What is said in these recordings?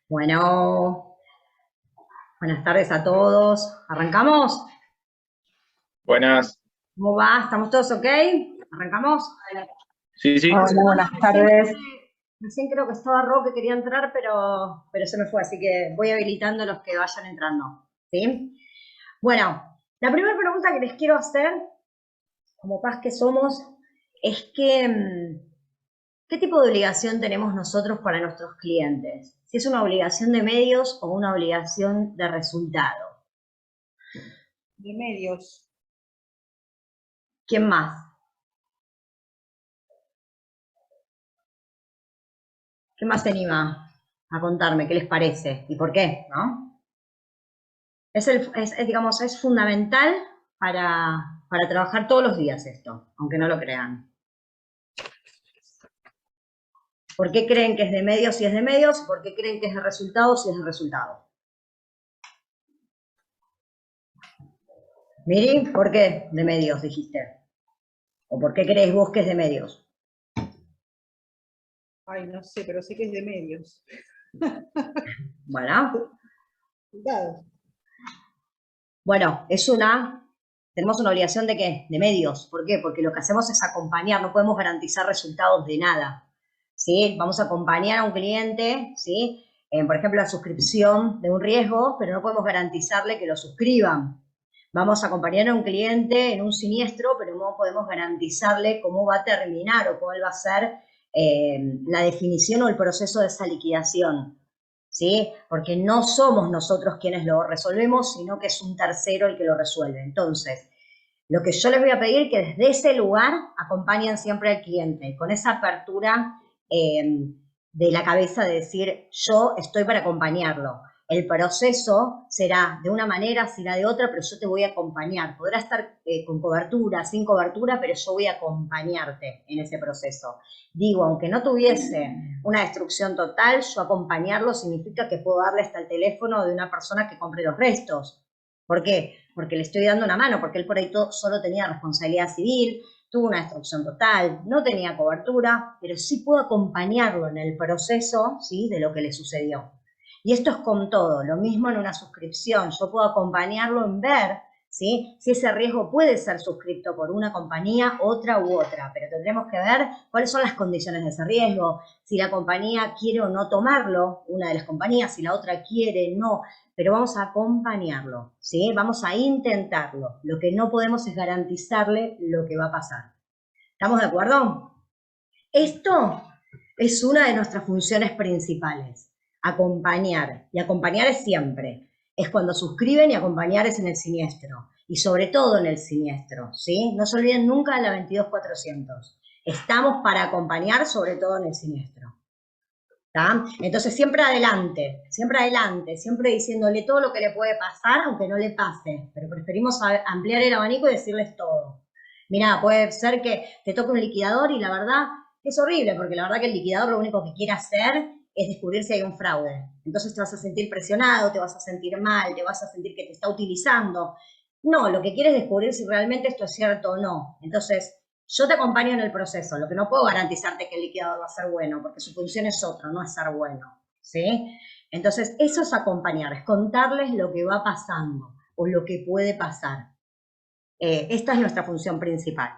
Bueno, buenas tardes a todos. ¿Arrancamos? Buenas. ¿Cómo va? ¿Estamos todos ok? ¿Arrancamos? Sí, sí. Hola, buenas tardes. Recién creo que estaba Ro que quería entrar, pero se me fue, así que voy habilitando a los que vayan entrando. ¿Sí? Bueno, la primera pregunta que les quiero hacer, como paz que somos, es que, ¿qué tipo de obligación tenemos nosotros para nuestros clientes? Si es una obligación de medios o una obligación de resultado. De medios. ¿Quién más? ¿Qué más se anima a contarme? ¿Qué les parece? ¿Y por qué? ¿No? Digamos, es fundamental para trabajar todos los días esto, aunque no lo crean. ¿Por qué creen que es de medios si es de medios? ¿Por qué creen que es de resultados si es de resultados? Miri, ¿por qué de medios dijiste? ¿O por qué crees vos que es de medios? Ay, no sé, pero sé que es de medios. Bueno, Cuidado. bueno, tenemos una obligación ¿de qué? De medios. ¿Por qué? Porque lo que hacemos es acompañar, no podemos garantizar resultados de nada. ¿Sí? Vamos a acompañar a un cliente, ¿sí? Por ejemplo, la suscripción de un riesgo, pero no podemos garantizarle que lo suscriban. Vamos a acompañar a un cliente en un siniestro, pero no podemos garantizarle cómo va a terminar o cuál va a ser la definición o el proceso de esa liquidación. ¿Sí? Porque no somos nosotros quienes lo resolvemos, sino que es un tercero el que lo resuelve. Entonces, lo que yo les voy a pedir es que desde ese lugar acompañen siempre al cliente, con esa apertura de la cabeza de decir, yo estoy para acompañarlo. El proceso será de una manera, será de otra, pero yo te voy a acompañar. Podrá estar con cobertura, sin cobertura, pero yo voy a acompañarte en ese proceso. Digo, aunque no tuviese una destrucción total, yo acompañarlo significa que puedo darle hasta el teléfono de una persona que compre los restos. ¿Por qué? Porque le estoy dando una mano, porque él por ahí solo tenía responsabilidad civil, tuvo una destrucción total, no tenía cobertura, pero sí puedo acompañarlo en el proceso, ¿sí?, de lo que le sucedió. Y esto es con todo, lo mismo en una suscripción, yo puedo acompañarlo en ver, ¿sí?, si ese riesgo puede ser suscripto por una compañía, otra u otra, pero tendremos que ver cuáles son las condiciones de ese riesgo, si la compañía quiere o no tomarlo, una de las compañías, si la otra quiere, no, pero vamos a acompañarlo, ¿sí? Vamos a intentarlo. Lo que no podemos es garantizarle lo que va a pasar. ¿Estamos de acuerdo? Esto es una de nuestras funciones principales, acompañar. Y acompañar es siempre. Es cuando suscriben y acompañar es en el siniestro. Y sobre todo en el siniestro, ¿sí? No se olviden nunca de la 22400. Estamos para acompañar sobre todo en el siniestro. ¿Tá? Entonces siempre adelante, siempre diciéndole todo lo que le puede pasar, aunque no le pase, pero preferimos ampliar el abanico y decirles todo. Mirá, puede ser que te toque un liquidador y la verdad es horrible, porque la verdad que el liquidador lo único que quiere hacer es descubrir si hay un fraude. Entonces te vas a sentir presionado, te vas a sentir mal, te vas a sentir que te está utilizando. No, lo que quiere es descubrir si realmente esto es cierto o no. Entonces, yo te acompaño en el proceso, lo que no puedo garantizarte que el liquidador va a ser bueno, porque su función es otra, no es ser bueno, ¿sí? Entonces, eso es acompañar, es contarles lo que va pasando o lo que puede pasar. Esta es nuestra función principal.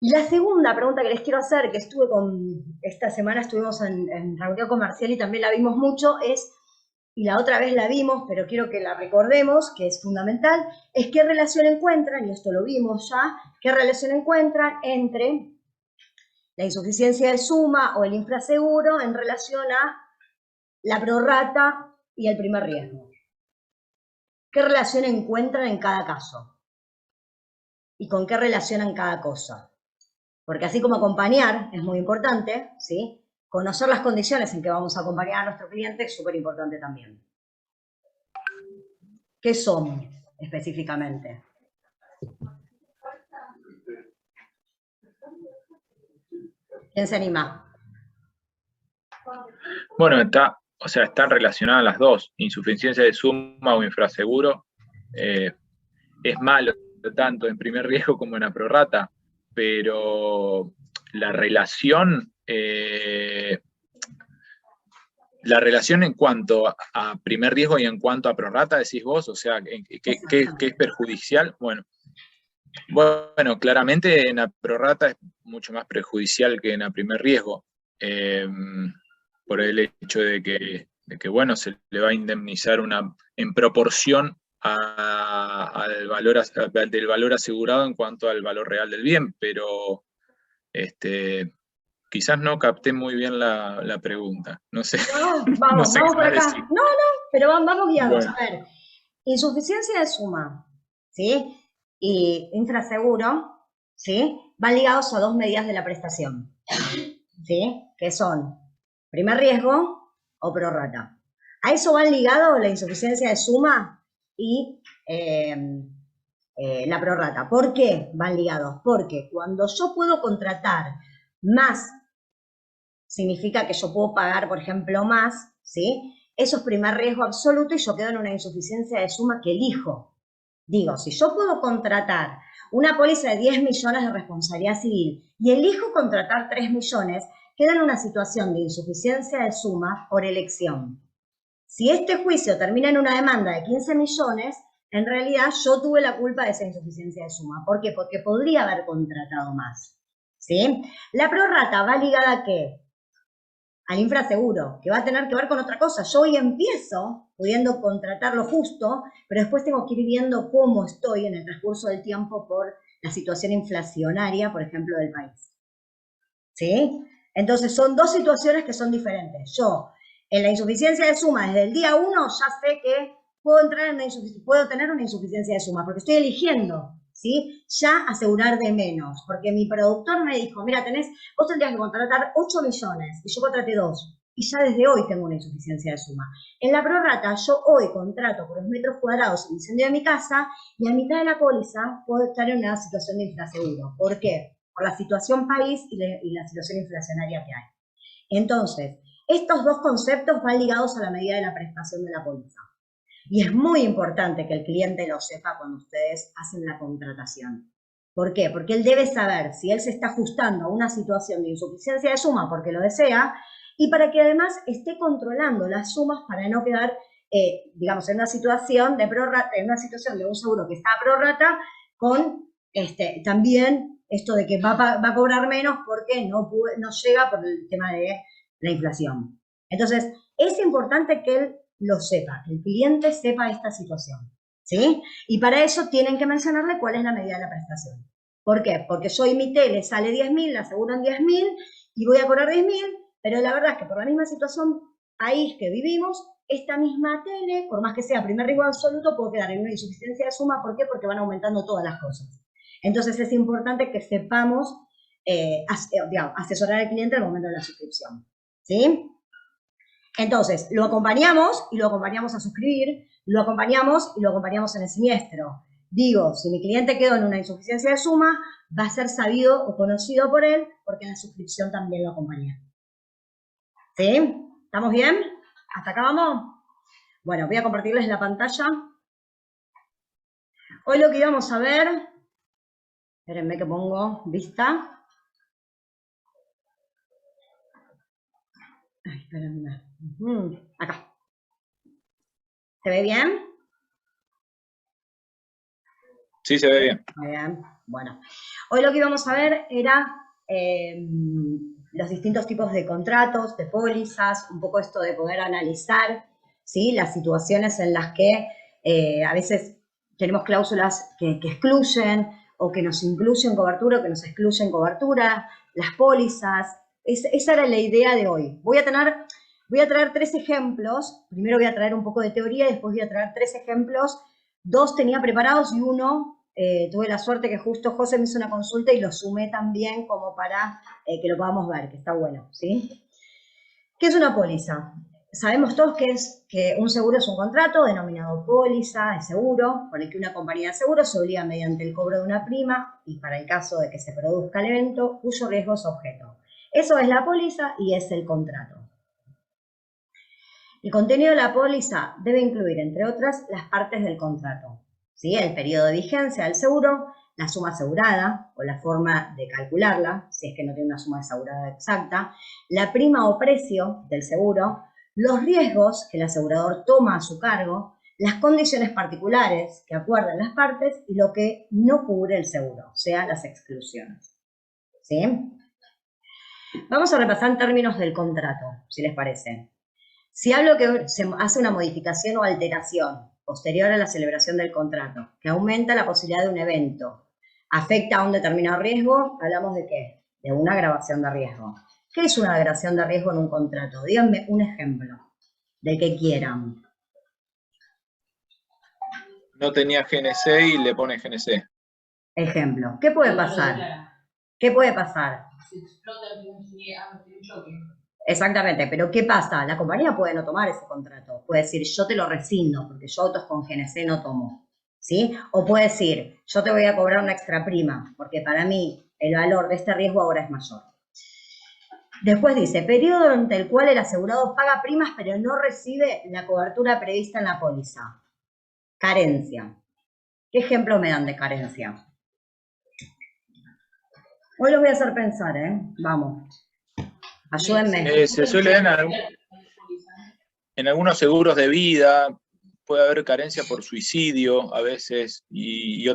Y la segunda pregunta que les quiero hacer, que esta semana estuvimos en reunión comercial y también la vimos mucho, y la otra vez la vimos, pero quiero que la recordemos, que es fundamental, es qué relación encuentran, y esto lo vimos ya, qué relación encuentran entre la insuficiencia de suma o el infraseguro en relación a la prorrata y el primer riesgo. ¿Qué relación encuentran en cada caso? ¿Y con qué relacionan cada cosa? Porque así como acompañar es muy importante, ¿sí? Conocer las condiciones en que vamos a acompañar a nuestro cliente es súper importante también. ¿Qué son específicamente? ¿Quién se anima? Bueno, están relacionadas las dos. Insuficiencia de suma o infraseguro es malo tanto en primer riesgo como en la prorrata, pero la relación La relación en cuanto a primer riesgo y en cuanto a prorrata, decís vos, o sea, ¿qué es perjudicial? Bueno, claramente en la prorrata es mucho más perjudicial que en la primer riesgo, por el hecho de que, bueno, se le va a indemnizar en proporción del valor asegurado en cuanto al valor real del bien, pero quizás no capté muy bien la pregunta. No sé. No, No vamos sé qué por más acá. decir. No, pero vamos guiados. Bueno, A ver, insuficiencia de suma, ¿sí? Y infraseguro, ¿sí? Van ligados a dos medidas de la prestación, ¿sí? Que son primer riesgo o prorrata. A eso van ligados la insuficiencia de suma y la prorrata. ¿Por qué van ligados? Porque cuando yo puedo contratar más, significa que yo puedo pagar, por ejemplo, más, ¿sí? Eso es primer riesgo absoluto y yo quedo en una insuficiencia de suma que elijo. Digo, si yo puedo contratar una póliza de 10 millones de responsabilidad civil y elijo contratar 3 millones, queda en una situación de insuficiencia de suma por elección. Si este juicio termina en una demanda de 15 millones, en realidad yo tuve la culpa de esa insuficiencia de suma. ¿Por qué? Porque podría haber contratado más, ¿sí? La prorrata va ligada a ¿qué? Al infraseguro, que va a tener que ver con otra cosa. Yo hoy empiezo pudiendo contratar lo justo, pero después tengo que ir viendo cómo estoy en el transcurso del tiempo por la situación inflacionaria, por ejemplo, del país. ¿Sí? Entonces son dos situaciones que son diferentes. Yo, en la insuficiencia de suma, desde el día 1 ya sé que puedo tener una insuficiencia de suma, porque estoy eligiendo, ¿sí? Ya asegurar de menos, porque mi productor me dijo, mira, vos tendrías que contratar 8 millones, y yo contraté 2, y ya desde hoy tengo una insuficiencia de suma. En la prorrata, yo hoy contrato por los metros cuadrados el incendio de mi casa, y a mitad de la póliza puedo estar en una situación de infraseguro. ¿Por qué? Por la situación país y la situación inflacionaria que hay. Entonces, estos dos conceptos van ligados a la medida de la prestación de la póliza. Y es muy importante que el cliente lo sepa cuando ustedes hacen la contratación. ¿Por qué? Porque él debe saber si él se está ajustando a una situación de insuficiencia de suma porque lo desea y para que además esté controlando las sumas para no quedar, digamos, en una situación de prorrata, en una situación de un seguro que está a prorrata con también esto de que va a cobrar menos porque no llega por el tema de la inflación. Entonces, es importante que él lo sepa, que el cliente sepa esta situación, ¿sí? Y para eso tienen que mencionarle cuál es la medida de la prestación. ¿Por qué? Porque yo y mi tele sale 10.000, la aseguran 10.000 y voy a cobrar 10.000, pero la verdad es que por la misma situación país que vivimos, esta misma tele, por más que sea primer riesgo absoluto, puedo quedar en una insuficiencia de suma. ¿Por qué? Porque van aumentando todas las cosas. Entonces es importante que sepamos asesorar al cliente al momento de la suscripción, ¿sí? Entonces, lo acompañamos y lo acompañamos a suscribir, lo acompañamos y lo acompañamos en el siniestro. Digo, si mi cliente quedó en una insuficiencia de suma, va a ser sabido o conocido por él porque en la suscripción también lo acompañé. ¿Sí? ¿Estamos bien? ¿Hasta acá vamos? Bueno, voy a compartirles la pantalla. Hoy lo que íbamos a ver, espérenme que pongo vista. Ay, espérenme. Acá. ¿Se ve bien? Sí, se ve bien. Muy bien. Bueno, hoy lo que íbamos a ver era los distintos tipos de contratos, de pólizas, un poco esto de poder analizar, ¿sí? Las situaciones en las que a veces tenemos cláusulas que excluyen o que nos incluyen cobertura o que nos excluyen cobertura, las pólizas. Esa era la idea de hoy. Voy a traer 3 ejemplos. Primero voy a traer un poco de teoría y después voy a traer 3 ejemplos. 2 tenía preparados y uno tuve la suerte que justo José me hizo una consulta y lo sumé también como para que lo podamos ver, que está bueno, ¿sí? ¿Qué es una póliza? Sabemos todos que un seguro es un contrato denominado póliza de seguro, por el que una compañía de seguros se obliga mediante el cobro de una prima y para el caso de que se produzca el evento, cuyo riesgo es objeto. Eso es la póliza y es el contrato. El contenido de la póliza debe incluir, entre otras, las partes del contrato, ¿sí? El periodo de vigencia del seguro, la suma asegurada o la forma de calcularla, si es que no tiene una suma asegurada exacta, la prima o precio del seguro, los riesgos que el asegurador toma a su cargo, las condiciones particulares que acuerdan las partes y lo que no cubre el seguro, o sea, las exclusiones. ¿Sí? Vamos a repasar en términos del contrato, si les parece. Si hablo que se hace una modificación o alteración posterior a la celebración del contrato, que aumenta la posibilidad de un evento, afecta a un determinado riesgo, ¿hablamos de qué? De una agravación de riesgo. ¿Qué es una agravación de riesgo en un contrato? Díganme un ejemplo, del que quieran. No tenía GNC y le pone GNC. Ejemplo. ¿Qué puede pasar? ¿Qué puede pasar? Se explota el choque. Exactamente, pero ¿qué pasa? La compañía puede no tomar ese contrato. Puede decir, yo te lo rescindo, porque yo autos con GNC no tomo. ¿Sí? O puede decir, yo te voy a cobrar una extra prima, porque para mí el valor de este riesgo ahora es mayor. Después dice, periodo durante el cual el asegurado paga primas pero no recibe la cobertura prevista en la póliza. Carencia. ¿Qué ejemplo me dan de carencia? Hoy los voy a hacer pensar, ¿eh? Vamos. Ayúdenme. Se suele dar en algunos seguros de vida, puede haber carencia por suicidio a veces y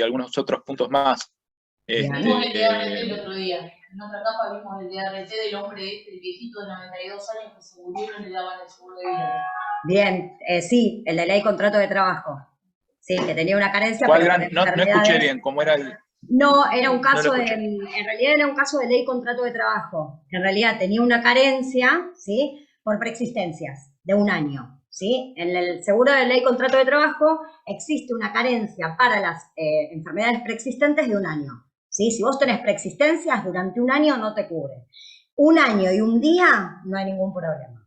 algunos otros puntos más. Vimos el DRT el otro día. En otra etapa vimos el DRT del hombre el viejito de 92 años que se murió y no le daban el seguro de vida. Bien, sí, el de ley contrato de trabajo. Sí, que tenía una carencia. ¿Cuál gran? No escuché bien cómo era el... No, era un caso no en realidad era un caso de ley contrato de trabajo, que en realidad tenía una carencia, ¿sí? Por preexistencias de un año, ¿sí? En el seguro de ley contrato de trabajo existe una carencia para las enfermedades preexistentes de un año, ¿sí? Si vos tenés preexistencias durante un año no te cubre. Un año y un día no hay ningún problema.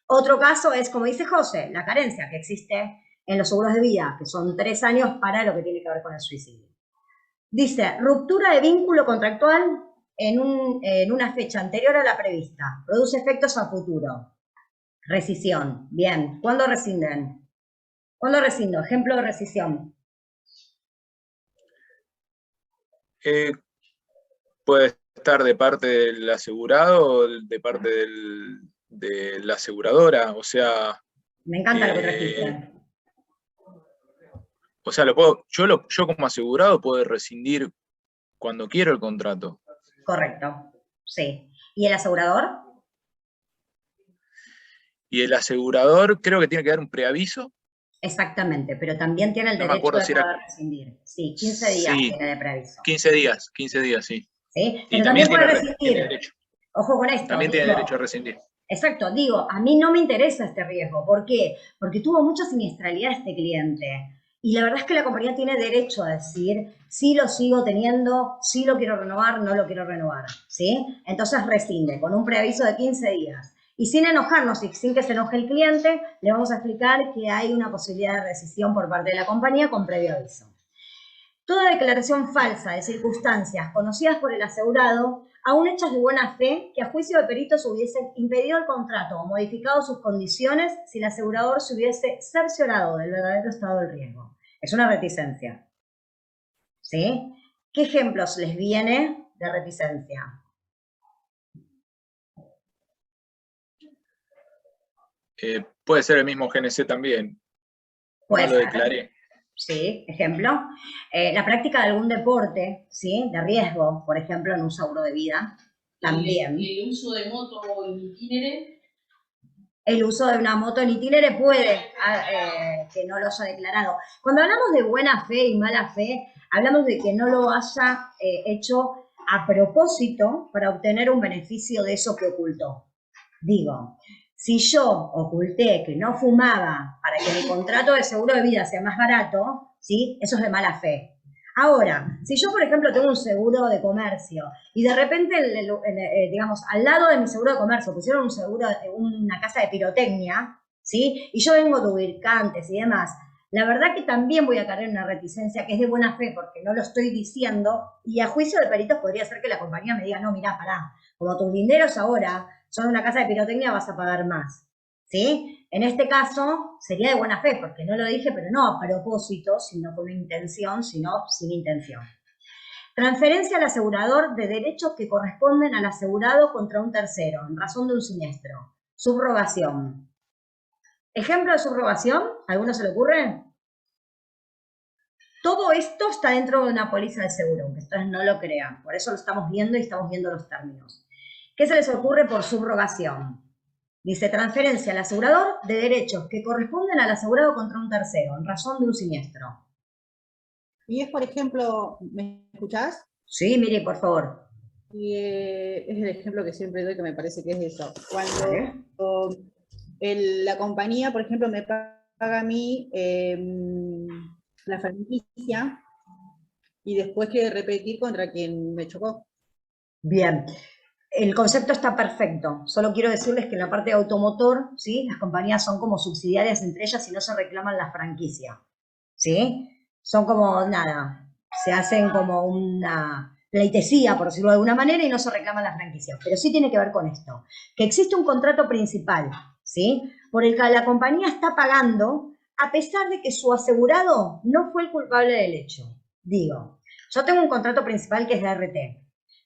Otro caso es, como dice José, la carencia que existe en los seguros de vida, que son 3 años para lo que tiene que ver con el suicidio. Dice, ruptura de vínculo contractual en una fecha anterior a la prevista. Produce efectos a futuro. Rescisión. Bien. ¿Cuándo rescinden? ¿Cuándo rescindo? Ejemplo de rescisión. Puede estar de parte del asegurado o de parte de la aseguradora. O sea... Me encanta lo que registran. O sea, yo como asegurado puedo rescindir cuando quiero el contrato. Correcto, sí. ¿Y el asegurador? Y el asegurador creo que tiene que dar un preaviso. Exactamente, pero también tiene el derecho de poder rescindir. Sí, 15 días tiene de preaviso. 15 días, sí. ¿Sí? Y Pero también puede rescindir. Tiene derecho. Ojo con esto. También tiene derecho a rescindir. Exacto, digo, a mí no me interesa este riesgo. ¿Por qué? Porque tuvo mucha siniestralidad este cliente. Y la verdad es que la compañía tiene derecho a decir, sí lo sigo teniendo, sí lo quiero renovar, no lo quiero renovar, ¿sí? Entonces rescinde con un preaviso de 15 días. Y sin enojarnos y sin que se enoje el cliente, le vamos a explicar que hay una posibilidad de rescisión por parte de la compañía con previo aviso. Toda declaración falsa de circunstancias conocidas por el asegurado, aún hechas de buena fe, que a juicio de peritos hubiesen impedido el contrato o modificado sus condiciones si el asegurador se hubiese cerciorado del verdadero estado del riesgo. Es una reticencia. ¿Sí? ¿Qué ejemplos les viene de reticencia? Puede ser el mismo GNC también. Puede no lo declaré. Sí, ejemplo. La práctica de algún deporte, ¿sí? De riesgo, por ejemplo, en un seguro de vida, también. ¿El uso de moto en itinere? El uso de una moto en itinere puede que no lo haya declarado. Cuando hablamos de buena fe y mala fe, hablamos de que no lo haya hecho a propósito para obtener un beneficio de eso que ocultó. Digo, si yo oculté que no fumaba para que mi contrato de seguro de vida sea más barato, ¿sí? Eso es de mala fe. Ahora, si yo, por ejemplo, tengo un seguro de comercio y de repente, digamos, al lado de mi seguro de comercio pusieron un seguro, una casa de pirotecnia, ¿sí? Y yo vengo de ubicantes y demás, la verdad que también voy a caer en una reticencia que es de buena fe porque no lo estoy diciendo y a juicio de peritos podría ser que la compañía me diga, no, mirá, pará, como tus linderos ahora son una casa de pirotecnia vas a pagar más, ¿sí? En este caso sería de buena fe, porque no lo dije, pero no a propósito, sino con intención, sino sin intención. Transferencia al asegurador de derechos que corresponden al asegurado contra un tercero, en razón de un siniestro. Subrogación. ¿Ejemplo de subrogación? ¿Alguno se le ocurre? Todo esto está dentro de una póliza de seguro, aunque ustedes no lo crean. Por eso lo estamos viendo y estamos viendo los términos. ¿Qué se les ocurre por subrogación? Dice transferencia al asegurador de derechos que corresponden al asegurado contra un tercero en razón de un siniestro. Y es, por ejemplo, ¿me escuchás? Sí, mire, por favor. Y es el ejemplo que siempre doy, que me parece que es eso. Vale. Cuando la compañía, por ejemplo, me paga a mí la franquicia y después quiere repetir contra quien me chocó. Bien. El concepto está perfecto. Solo quiero decirles que en la parte de automotor, ¿sí? Las compañías son como subsidiarias entre ellas y no se reclaman la franquicia. ¿Sí? Son como nada. Se hacen como una pleitesía, por decirlo de alguna manera, y no se reclaman la franquicia. Pero sí tiene que ver con esto. Que existe un contrato principal, ¿sí? Por el que la compañía está pagando a pesar de que su asegurado no fue el culpable del hecho. Digo, yo tengo un contrato principal que es de RT.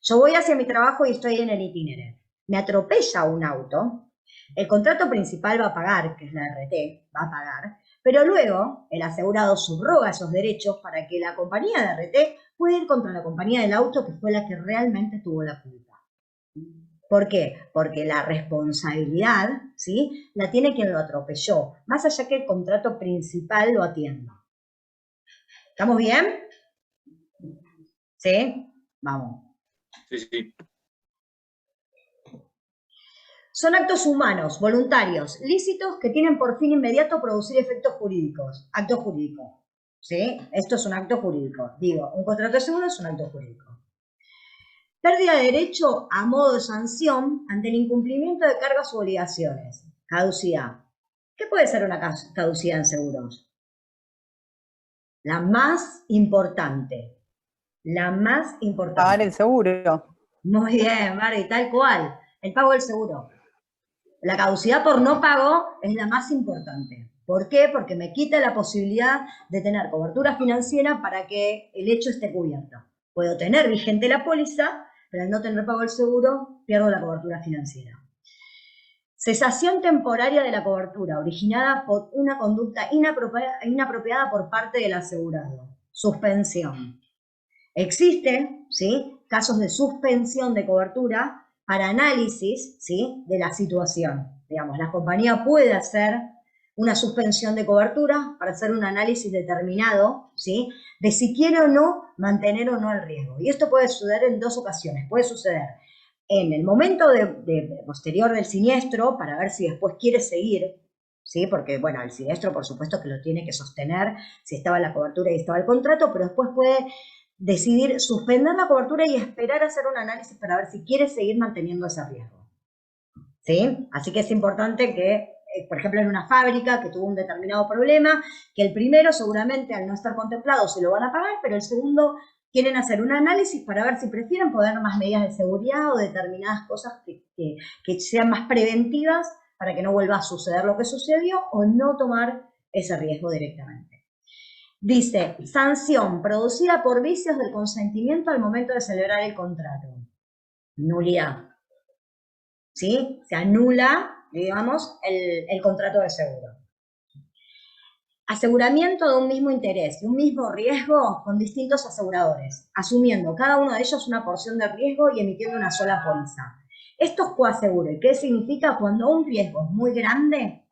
Yo voy hacia mi trabajo y estoy en el itinerario. Me atropella un auto. El contrato principal va a pagar, que es la RT, va a pagar, pero luego el asegurado subroga esos derechos para que la compañía de RT pueda ir contra la compañía del auto que fue la que realmente tuvo la culpa. ¿Por qué? Porque la responsabilidad, ¿sí?, la tiene quien lo atropelló, más allá que el contrato principal lo atienda. ¿Estamos bien? ¿Sí? Vamos. Sí, sí. Son actos humanos, voluntarios, lícitos, que tienen por fin inmediato producir efectos jurídicos. Acto jurídico. ¿Sí? Esto es un acto jurídico. Digo, un contrato de seguro es un acto jurídico. Pérdida de derecho a modo de sanción ante el incumplimiento de cargas u obligaciones. Caducidad. ¿Qué puede ser una caducidad en seguros? La más importante. La más importante. Pagar el seguro. Muy bien, Mari, tal cual. El pago del seguro. La caducidad por no pago es la más importante. ¿Por qué? Porque me quita la posibilidad de tener cobertura financiera para que el hecho esté cubierto. Puedo tener vigente la póliza, pero al no tener pago el seguro, pierdo la cobertura financiera. Cesación temporaria de la cobertura, originada por una conducta inapropiada por parte del asegurado. Suspensión. Existen, ¿sí?, casos de suspensión de cobertura para análisis, ¿sí?, de la situación. Digamos, la compañía puede hacer una suspensión de cobertura para hacer un análisis determinado, ¿sí?, de si quiere o no mantener o no el riesgo. Y esto puede suceder en dos ocasiones. Puede suceder en el momento posterior del siniestro, para ver si después quiere seguir, ¿sí? Porque, bueno, el siniestro, por supuesto, que lo tiene que sostener si estaba la cobertura y estaba el contrato, pero después puede decidir suspender la cobertura y esperar a hacer un análisis para ver si quiere seguir manteniendo ese riesgo. ¿Sí? Así que es importante que, por ejemplo, en una fábrica que tuvo un determinado problema, que el primero seguramente al no estar contemplado se lo van a pagar, pero el segundo quieren hacer un análisis para ver si prefieren poner más medidas de seguridad o determinadas cosas que sean más preventivas para que no vuelva a suceder lo que sucedió o no tomar ese riesgo directamente. Dice, sanción producida por vicios del consentimiento al momento de celebrar el contrato. Nulidad. ¿Sí? Se anula, digamos, el contrato de seguro. Aseguramiento de un mismo interés y un mismo riesgo con distintos aseguradores, asumiendo cada uno de ellos una porción de riesgo y emitiendo una sola póliza. Esto es coaseguro. ¿Y qué significa? Cuando un riesgo es muy grande,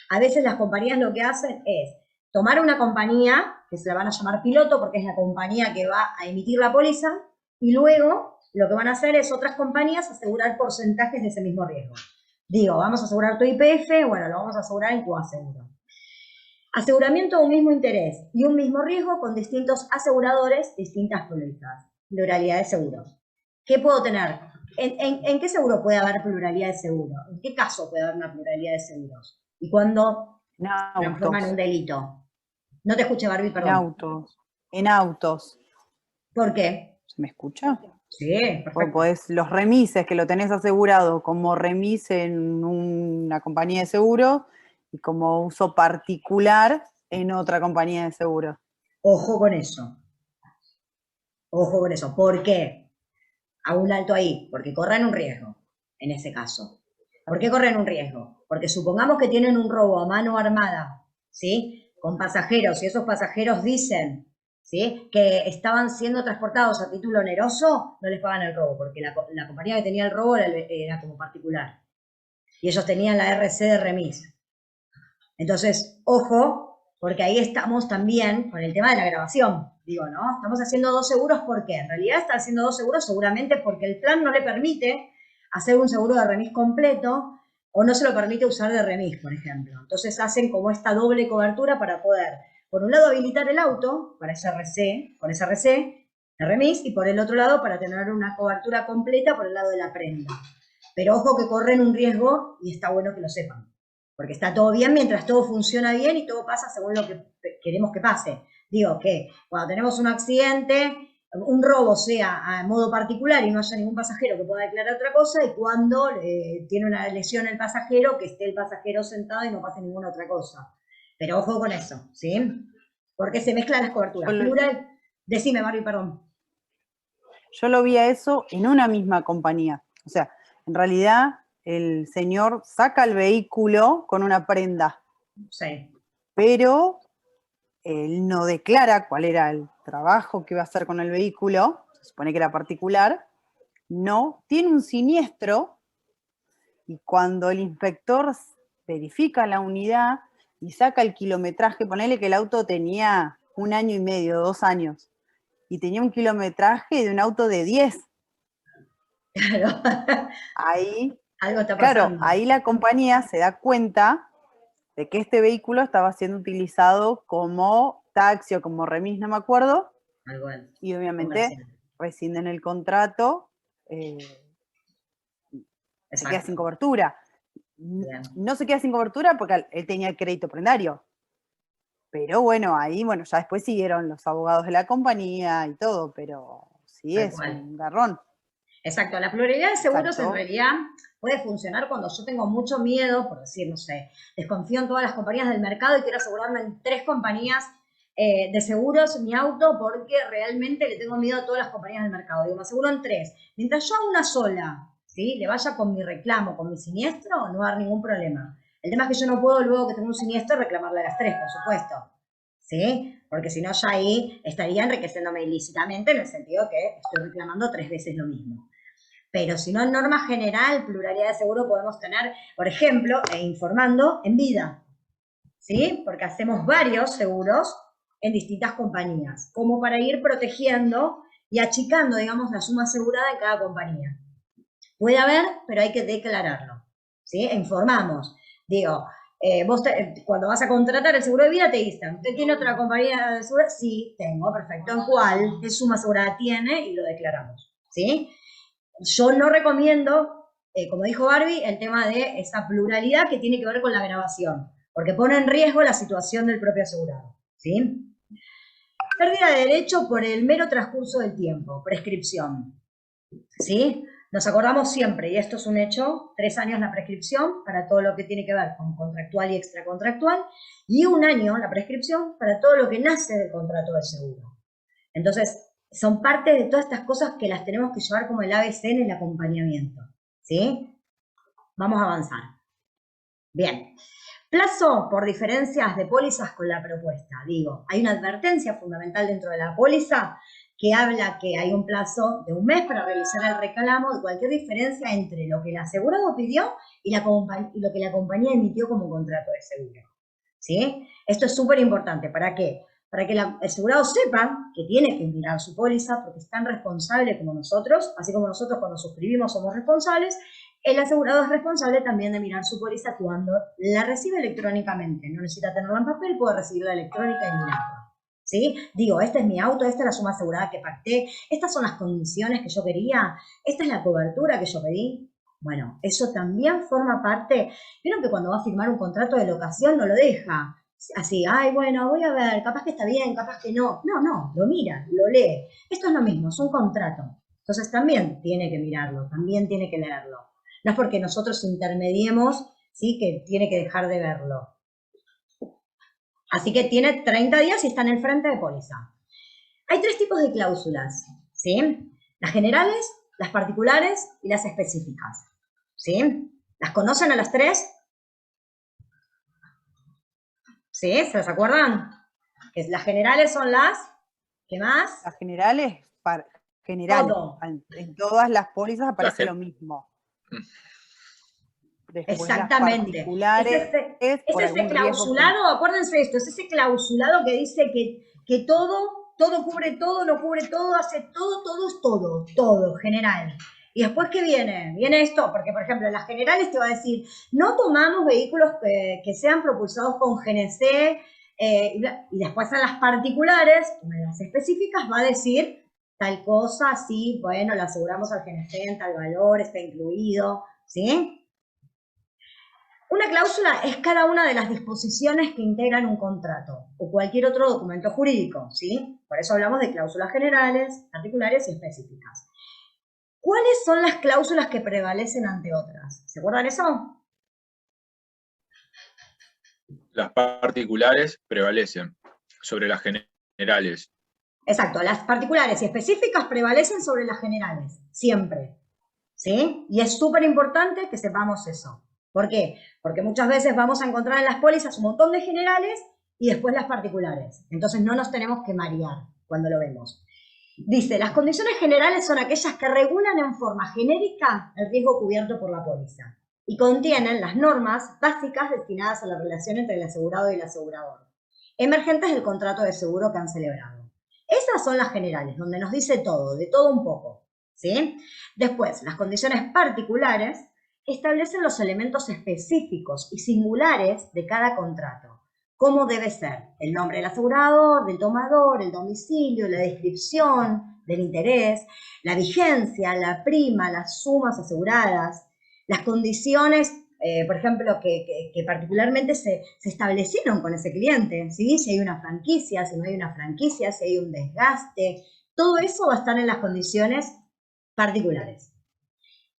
a veces las compañías lo que hacen es tomar una compañía, que se la van a llamar piloto porque es la compañía que va a emitir la póliza, y luego lo que van a hacer es otras compañías asegurar porcentajes de ese mismo riesgo. Digo, vamos a asegurar tu IPF, bueno, lo vamos a asegurar en coaseguro. Aseguramiento de un mismo interés y un mismo riesgo con distintos aseguradores, distintas pólizas. Pluralidad de seguros. ¿Qué puedo tener? ¿En qué seguro puede haber pluralidad de seguros? ¿En qué caso puede haber una pluralidad de seguros? ¿Y cuándo se transforma en un delito? No te escuché, Barbie, perdón. En autos. ¿Por qué? ¿Se me escucha? Sí, perfecto. Pues los remises que lo tenés asegurado como remis en una compañía de seguro y como uso particular en otra compañía de seguro. Ojo con eso. Ojo con eso. ¿Por qué? Hago un alto ahí, porque corren un riesgo en ese caso. ¿Por qué corren un riesgo? Porque supongamos que tienen un robo a mano armada, ¿sí? Con pasajeros, y esos pasajeros dicen, ¿sí?, que estaban siendo transportados a título oneroso, no les pagan el robo, porque la compañía que tenía el robo era como particular. Y ellos tenían la RC de remis. Entonces, ojo, porque ahí estamos también con el tema de la grabación. Digo, ¿no? Estamos haciendo 2 seguros, ¿por qué? En realidad está haciendo 2 seguros seguramente porque el plan no le permite hacer un seguro de remis completo o no se lo permite usar de remis, por ejemplo. Entonces hacen como esta doble cobertura para poder, por un lado, habilitar el auto para ese RC, con ese RC de remis, y por el otro lado para tener una cobertura completa por el lado de la prenda. Pero ojo que corren un riesgo y está bueno que lo sepan. Porque está todo bien mientras todo funciona bien y todo pasa según lo que queremos que pase. Digo que cuando tenemos un accidente, un robo sea a modo particular y no haya ningún pasajero que pueda declarar otra cosa, y cuando tiene una lesión el pasajero, que esté el pasajero sentado y no pase ninguna otra cosa. Pero ojo con eso, ¿sí? Porque se mezclan las coberturas. Plural, decime, Barbie, perdón. Yo lo vi a eso en una misma compañía. O sea, en realidad el señor saca el vehículo con una prenda. Sí. Pero él no declara cuál era el trabajo que iba a hacer con el vehículo, se supone que era particular, no, tiene un siniestro, y cuando el inspector verifica la unidad y saca el kilometraje, ponele que el auto tenía 1 año y medio, 2 años, y tenía un kilometraje de un auto de 10. Claro. Ahí, algo está pasando. claro, ahí la compañía se da cuenta de que este vehículo estaba siendo utilizado como taxi o como remis, no me acuerdo, y obviamente rescinden el contrato, se queda sin cobertura. Bien. No se queda sin cobertura porque él tenía el crédito prendario, pero bueno, ahí, bueno, ya después siguieron los abogados de la compañía y todo, pero sí es un garrón. Exacto, la pluralidad de seguros en realidad puede funcionar cuando yo tengo mucho miedo, por decir, no sé, desconfío en todas las compañías del mercado y quiero asegurarme en 3 compañías de seguros mi auto porque realmente le tengo miedo a todas las compañías del mercado. Digo, me aseguro en 3. Mientras yo a una sola, ¿sí?, le vaya con mi reclamo, con mi siniestro, no va a haber ningún problema. El tema es que yo no puedo luego que tengo un siniestro reclamarle a las 3, por supuesto. ¿Sí? Porque si no, ya ahí estaría enriqueciéndome ilícitamente en el sentido que estoy reclamando 3 veces lo mismo. Pero si no, en norma general, pluralidad de seguro podemos tener, por ejemplo, informando en vida, ¿sí? Porque hacemos varios seguros en distintas compañías, como para ir protegiendo y achicando, digamos, la suma asegurada en cada compañía. Puede haber, pero hay que declararlo, ¿sí? Informamos. Digo, vos cuando vas a contratar el seguro de vida te dicen, ¿usted tiene otra compañía de seguro? Sí, tengo, perfecto. ¿En cuál? ¿Qué suma asegurada tiene? Y lo declaramos, ¿sí? Yo no recomiendo, como dijo Barbie, el tema de esa pluralidad que tiene que ver con la grabación, porque pone en riesgo la situación del propio asegurado, ¿sí? Pérdida de derecho por el mero transcurso del tiempo, prescripción, ¿sí? Nos acordamos siempre, y esto es un hecho, 3 años la prescripción para todo lo que tiene que ver con contractual y extracontractual, y 1 año la prescripción para todo lo que nace del contrato de seguro. Entonces, son parte de todas estas cosas que las tenemos que llevar como el ABC en el acompañamiento, ¿sí? Vamos a avanzar. Bien. Plazo por diferencias de pólizas con la propuesta. Digo, hay una advertencia fundamental dentro de la póliza que habla que hay un plazo de 1 mes para realizar el reclamo de cualquier diferencia entre lo que el asegurado pidió y lo que la compañía emitió como contrato de seguro, ¿sí? Esto es súper importante. ¿Para qué? Para que el asegurado sepa que tiene que mirar su póliza porque es tan responsable como nosotros, así como nosotros cuando suscribimos somos responsables, el asegurado es responsable también de mirar su póliza cuando la recibe electrónicamente. No necesita tenerla en papel, puede recibirla electrónica y mirarla, ¿sí? Digo, este es mi auto, esta es la suma asegurada que pacté, estas son las condiciones que yo quería, esta es la cobertura que yo pedí. Bueno, eso también forma parte. Vieron que cuando va a firmar un contrato de locación no lo deja así, ay, bueno, voy a ver, capaz que está bien, capaz que no. No, lo mira, lo lee. Esto es lo mismo, es un contrato. Entonces también tiene que mirarlo, también tiene que leerlo. No es porque nosotros intermediemos, ¿sí?, que tiene que dejar de verlo. Así que tiene 30 días y está en el frente de póliza. Hay 3 tipos de cláusulas, ¿sí? Las generales, las particulares y las específicas, ¿sí? ¿Las conocen a las tres? ¿Sí? ¿Se las acuerdan? Que las generales son las, ¿qué más? Las generales, generales. Todo. En todas las pólizas aparece gen- lo mismo. Mm. Después Exactamente. las particulares, Es por ese algún riesgo. clausulado, acuérdense de esto, es ese clausulado que dice que todo cubre todo, no cubre todo, hace todo es todo, general. Y después, ¿qué viene? Viene esto, porque por ejemplo, en las generales te va a decir, no tomamos vehículos que sean propulsados con GNC, y después en las particulares, en las específicas, va a decir tal cosa, sí, bueno, lo aseguramos al GNC en tal valor, está incluido, ¿sí? Una cláusula es cada una de las disposiciones que integran un contrato o cualquier otro documento jurídico, ¿sí? Por eso hablamos de cláusulas generales, particulares y específicas. ¿Cuáles son las cláusulas que prevalecen ante otras? ¿Se acuerdan eso? Las particulares prevalecen sobre las generales. Exacto, las particulares y específicas prevalecen sobre las generales, siempre, ¿sí? Y es súper importante que sepamos eso. ¿Por qué? Porque muchas veces vamos a encontrar en las pólizas un montón de generales y después las particulares. Entonces no nos tenemos que marear cuando lo vemos. Dice, las condiciones generales son aquellas que regulan en forma genérica el riesgo cubierto por la póliza y contienen las normas básicas destinadas a la relación entre el asegurado y el asegurador, emergentes del contrato de seguro que han celebrado. Esas son las generales, donde nos dice todo, de todo un poco, ¿sí? Después, las condiciones particulares establecen los elementos específicos y singulares de cada contrato. ¿Cómo debe ser? El nombre del asegurador, del tomador, el domicilio, la descripción del interés, la vigencia, la prima, las sumas aseguradas, las condiciones, por ejemplo, que particularmente se establecieron con ese cliente, ¿sí? Si hay una franquicia, si no hay una franquicia, si hay un desgaste, todo eso va a estar en las condiciones particulares.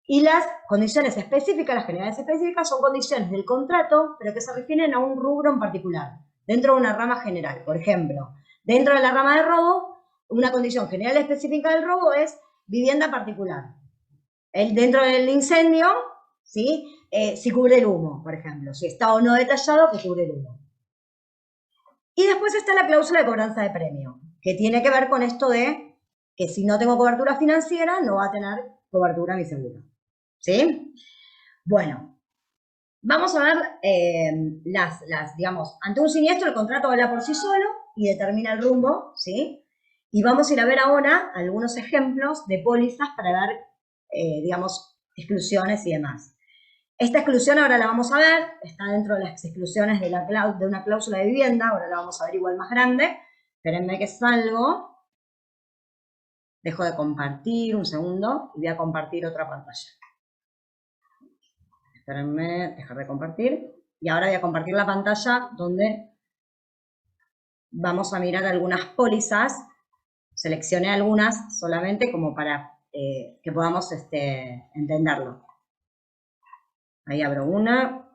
Y las condiciones específicas, las generales específicas, son condiciones del contrato, pero que se refieren a un rubro en particular, dentro de una rama general. Por ejemplo, dentro de la rama de robo, una condición general específica del robo es vivienda particular. Dentro del incendio, ¿sí? Si cubre el humo, por ejemplo, si está o no detallado, que cubre el humo. Y después está la cláusula de cobranza de premio, que tiene que ver con esto de que si no tengo cobertura financiera, no va a tener cobertura mi seguro. ¿Sí? Bueno, vamos a ver digamos, ante un siniestro el contrato habla por sí solo y determina el rumbo, ¿sí? Y vamos a ir a ver ahora algunos ejemplos de pólizas para ver, digamos, exclusiones y demás. Esta exclusión ahora la vamos a ver, está dentro de las exclusiones de una cláusula de vivienda, ahora la vamos a ver igual más grande. Espérenme que salgo. Dejo de compartir un segundo y voy a compartir otra pantalla. Espérenme, dejar de compartir. Y ahora voy a compartir la pantalla donde vamos a mirar algunas pólizas. Seleccioné algunas solamente como para que podamos entenderlo. Ahí abro una,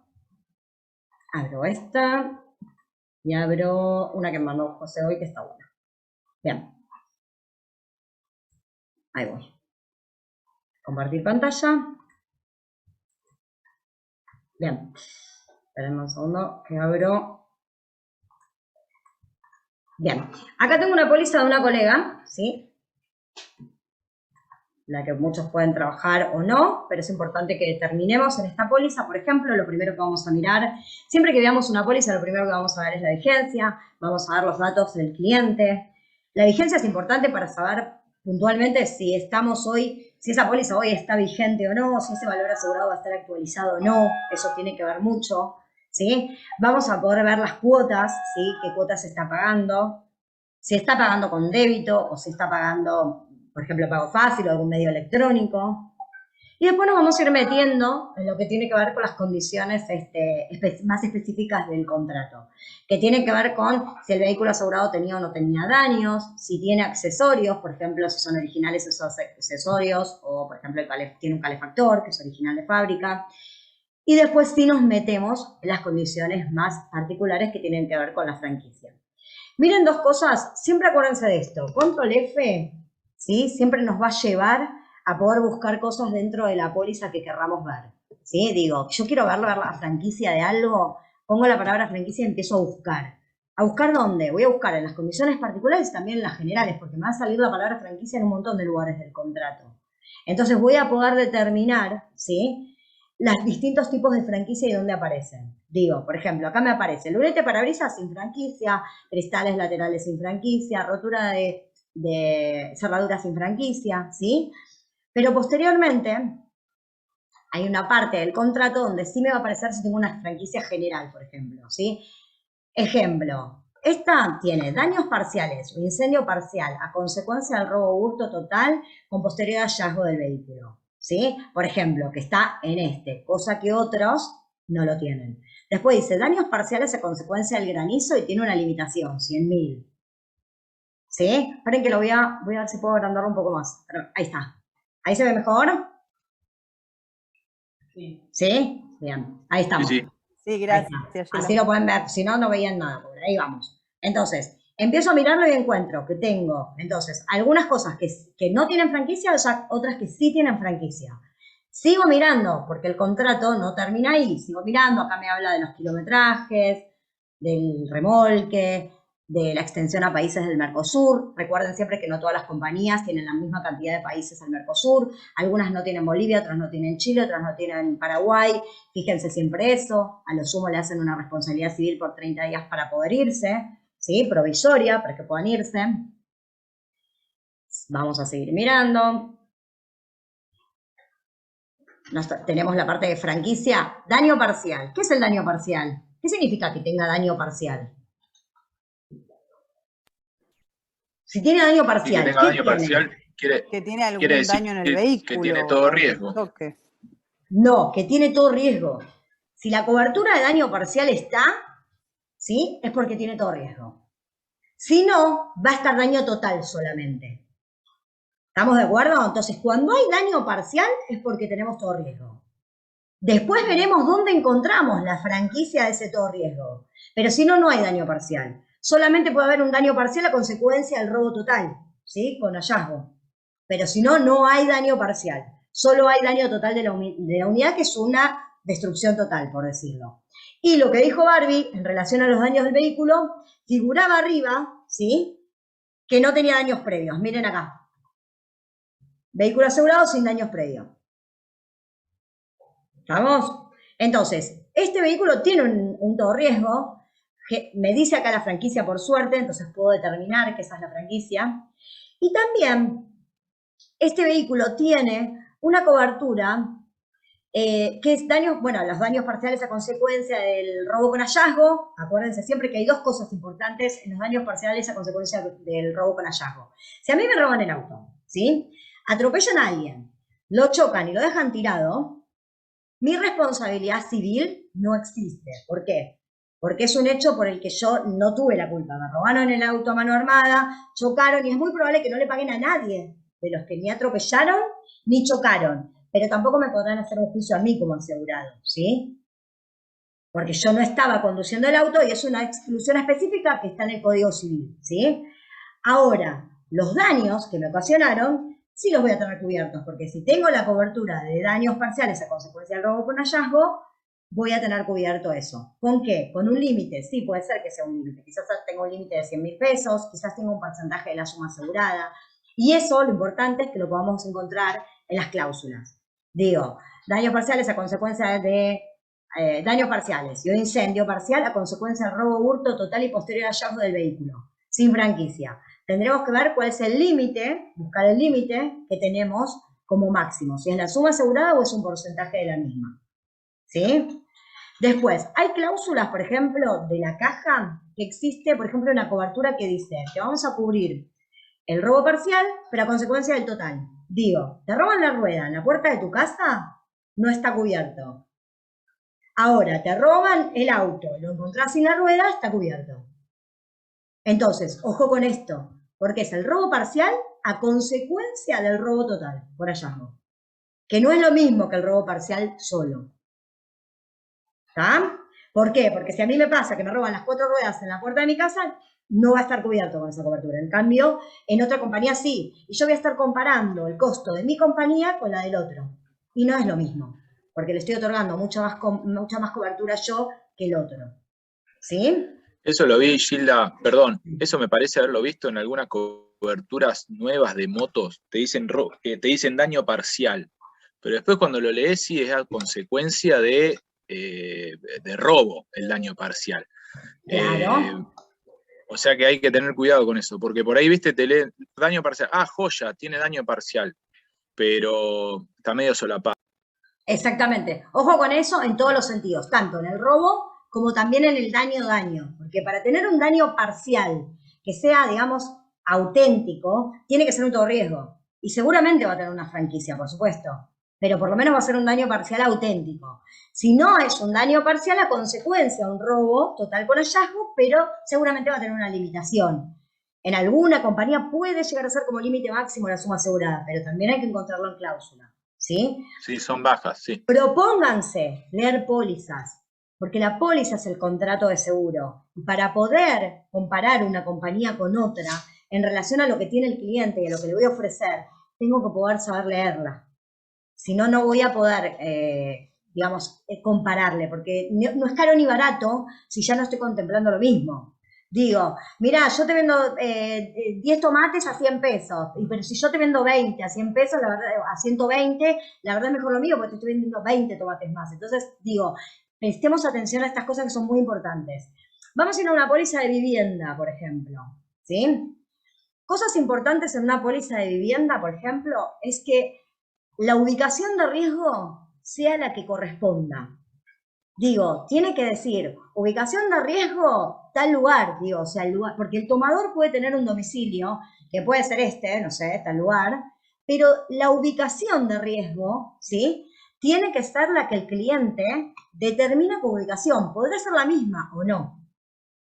abro esta y abro una que me mandó José hoy que está buena. Bien. Ahí voy. Compartir pantalla. Bien. Espérenme un segundo que abro. Bien. Acá tengo una póliza de una colega, ¿sí? La que muchos pueden trabajar o no, pero es importante que determinemos en esta póliza, por ejemplo, lo primero que vamos a mirar, siempre que veamos una póliza, lo primero que vamos a ver es la vigencia, vamos a ver los datos del cliente. La vigencia es importante para saber puntualmente si estamos hoy, si esa póliza hoy está vigente o no, si ese valor asegurado va a estar actualizado o no, eso tiene que ver mucho, ¿sí? Vamos a poder ver las cuotas, ¿sí? ¿Qué cuotas se está pagando? Si está pagando con débito o si está pagando, por ejemplo, pago fácil o algún medio electrónico. Y después nos vamos a ir metiendo en lo que tiene que ver con las condiciones más específicas del contrato, que tienen que ver con si el vehículo asegurado tenía o no tenía daños, si tiene accesorios, por ejemplo, si son originales esos accesorios, o por ejemplo, tiene un calefactor, que es original de fábrica. Y después sí nos metemos en las condiciones más particulares que tienen que ver con la franquicia. Miren dos cosas, siempre acuérdense de esto, Control F, ¿sí? Siempre nos va a llevar a poder buscar cosas dentro de la póliza que querramos ver. ¿sí? Digo, yo quiero ver la franquicia de algo, pongo la palabra franquicia y empiezo a buscar. ¿A buscar dónde? Voy a buscar en las condiciones particulares y también en las generales, porque me va a salir la palabra franquicia en un montón de lugares del contrato. Entonces voy a poder determinar, ¿sí?, los distintos tipos de franquicia y dónde aparecen. Digo, por ejemplo, acá me aparece lurete parabrisas sin franquicia, cristales laterales sin franquicia, rotura de cerraduras sin franquicia, ¿sí? Pero posteriormente hay una parte del contrato donde sí me va a aparecer si tengo una franquicia general, por ejemplo, ¿sí? Ejemplo, esta tiene daños parciales o incendio parcial a consecuencia del robo o hurto total con posterior hallazgo del vehículo, ¿sí? Por ejemplo, que está en este, cosa que otros no lo tienen. Después dice, daños parciales a consecuencia del granizo y tiene una limitación, 100.000. ¿Sí? Esperen que lo voy a ver si puedo agrandarlo un poco más. Ahí está. ¿Ahí se ve mejor? Sí. ¿Sí? Bien, ahí estamos. Sí, sí. Sí, Ahí gracias. está. Así lo pueden ver, si no, no veían nada. Por ahí vamos. Entonces, empiezo a mirarlo y encuentro que tengo, entonces, algunas cosas que no tienen franquicia, otras que sí tienen franquicia. Sigo mirando, porque el contrato no termina ahí. Sigo mirando, acá me habla de los kilometrajes, del remolque, de la extensión a países del Mercosur. Recuerden siempre que no todas las compañías tienen la misma cantidad de países del Mercosur. Algunas no tienen Bolivia, otras no tienen Chile, otras no tienen Paraguay. Fíjense siempre eso. A lo sumo le hacen una responsabilidad civil por 30 días para poder irse, ¿sí? Provisoria, para que puedan irse. Vamos a seguir mirando. Tenemos la parte de franquicia. Daño parcial. ¿Qué es el daño parcial? ¿Qué significa que tenga daño parcial? Si tiene daño Y parcial, que tenga ¿qué daño tiene? parcial Que tiene algún quiere decir daño en el que vehículo. tiene todo o algún riesgo. toque. No, que tiene todo riesgo. Si la cobertura de daño parcial está, ¿sí? Es porque tiene todo riesgo. Si no, va a estar daño total solamente. ¿Estamos de acuerdo? Entonces, cuando hay daño parcial es porque tenemos todo riesgo. Después veremos dónde encontramos la franquicia de ese todo riesgo. Pero si no, no hay daño parcial. Solamente puede haber un daño parcial a consecuencia del robo total, ¿sí? Con hallazgo. Pero si no, no hay daño parcial. Solo hay daño total de la unidad, que es una destrucción total, por decirlo. Y lo que dijo Barbie en relación a los daños del vehículo, figuraba arriba, ¿sí?, que no tenía daños previos. Miren acá. Vehículo asegurado sin daños previos. ¿Estamos? Entonces, este vehículo tiene un todo riesgo. Me dice acá la franquicia por suerte, entonces puedo determinar que esa es la franquicia. Y también, este vehículo tiene una cobertura que es daños, bueno, los daños parciales a consecuencia del robo con hallazgo. Acuérdense siempre que hay dos cosas importantes en los daños parciales a consecuencia del robo con hallazgo. Si a mí me roban el auto, ¿sí?, atropellan a alguien, lo chocan y lo dejan tirado, mi responsabilidad civil no existe. ¿Por qué? Porque es un hecho por el que yo no tuve la culpa. Me robaron el auto a mano armada, chocaron y es muy probable que no le paguen a nadie de los que ni atropellaron ni chocaron. Pero tampoco me podrán hacer un juicio a mí como asegurado, ¿sí? Porque yo no estaba conduciendo el auto y es una exclusión específica que está en el Código Civil, ¿sí? Ahora, los daños que me ocasionaron sí los voy a tener cubiertos, porque si tengo la cobertura de daños parciales a consecuencia del robo con hallazgo, voy a tener cubierto eso. ¿Con qué? Con un límite. Sí, puede ser que sea un límite. Quizás tengo un límite de 100.000 pesos, quizás tengo un porcentaje de la suma asegurada. Y eso, lo importante es que lo podamos encontrar en las cláusulas. Digo, daños parciales a consecuencia de daños parciales y un incendio parcial a consecuencia del robo, hurto total y posterior hallazgo del vehículo, sin franquicia. Tendremos que ver cuál es el límite, buscar el límite que tenemos como máximo, si es la suma asegurada o es un porcentaje de la misma. ¿Sí? Después, hay cláusulas, por ejemplo, de la caja, que existe, por ejemplo, una cobertura que dice que vamos a cubrir el robo parcial, pero a consecuencia del total. Digo, te roban la rueda en la puerta de tu casa, no está cubierto. Ahora, te roban el auto, lo encontrás sin la rueda, está cubierto. Entonces, ojo con esto, porque es el robo parcial a consecuencia del robo total, por hallazgo. Que no es lo mismo que el robo parcial solo. ¿Está? ¿Por qué? Porque si a mí me pasa que me roban las 4 ruedas en la puerta de mi casa, no va a estar cubierto con esa cobertura. En cambio, en otra compañía sí. Y yo voy a estar comparando el costo de mi compañía con la del otro. Y no es lo mismo. porque le estoy otorgando mucha más cobertura yo que el otro. ¿Sí? Eso lo vi, Gilda, perdón, eso me parece haberlo visto en algunas coberturas nuevas de motos, te dicen daño parcial, pero después cuando lo lees sí es a consecuencia de robo el daño parcial. Claro. O sea que hay que tener cuidado con eso, porque por ahí, viste, te lee daño parcial, joya, tiene daño parcial, pero está medio solapado. Exactamente. Ojo con eso en todos los sentidos, tanto en el robo como también en el daño, porque para tener un daño parcial que sea, digamos, auténtico, tiene que ser un todo riesgo. Y seguramente va a tener una franquicia, por supuesto, pero por lo menos va a ser un daño parcial auténtico. Si no es un daño parcial, a consecuencia, un robo total con hallazgo, pero seguramente va a tener una limitación. En alguna compañía puede llegar a ser como límite máximo la suma asegurada, pero también hay que encontrarlo en cláusula. ¿Sí? Sí, son bajas, sí. Propónganse leer pólizas, porque la póliza es el contrato de seguro. Y para poder comparar una compañía con otra en relación a lo que tiene el cliente y a lo que le voy a ofrecer, tengo que poder saber leerla. Si no, no voy a poder, digamos, compararle, porque no es caro ni barato si ya no estoy contemplando lo mismo. Digo, mira, yo te vendo 10 tomates a 100 pesos, pero si yo te vendo 20 a 100 pesos, la verdad, a 120, la verdad es mejor lo mío porque te estoy vendiendo 20 tomates más. Entonces, digo, prestemos atención a estas cosas que son muy importantes. Vamos a ir a una póliza de vivienda, por ejemplo, ¿sí? Cosas importantes en una póliza de vivienda, por ejemplo, es que la ubicación de riesgo sea la que corresponda. Digo, tiene que decir, ubicación de riesgo, tal lugar, digo, o sea, el lugar, porque el tomador puede tener un domicilio, que puede ser no sé, tal lugar, pero la ubicación de riesgo, ¿sí? Tiene que ser la que el cliente determina como ubicación, podría ser la misma o no,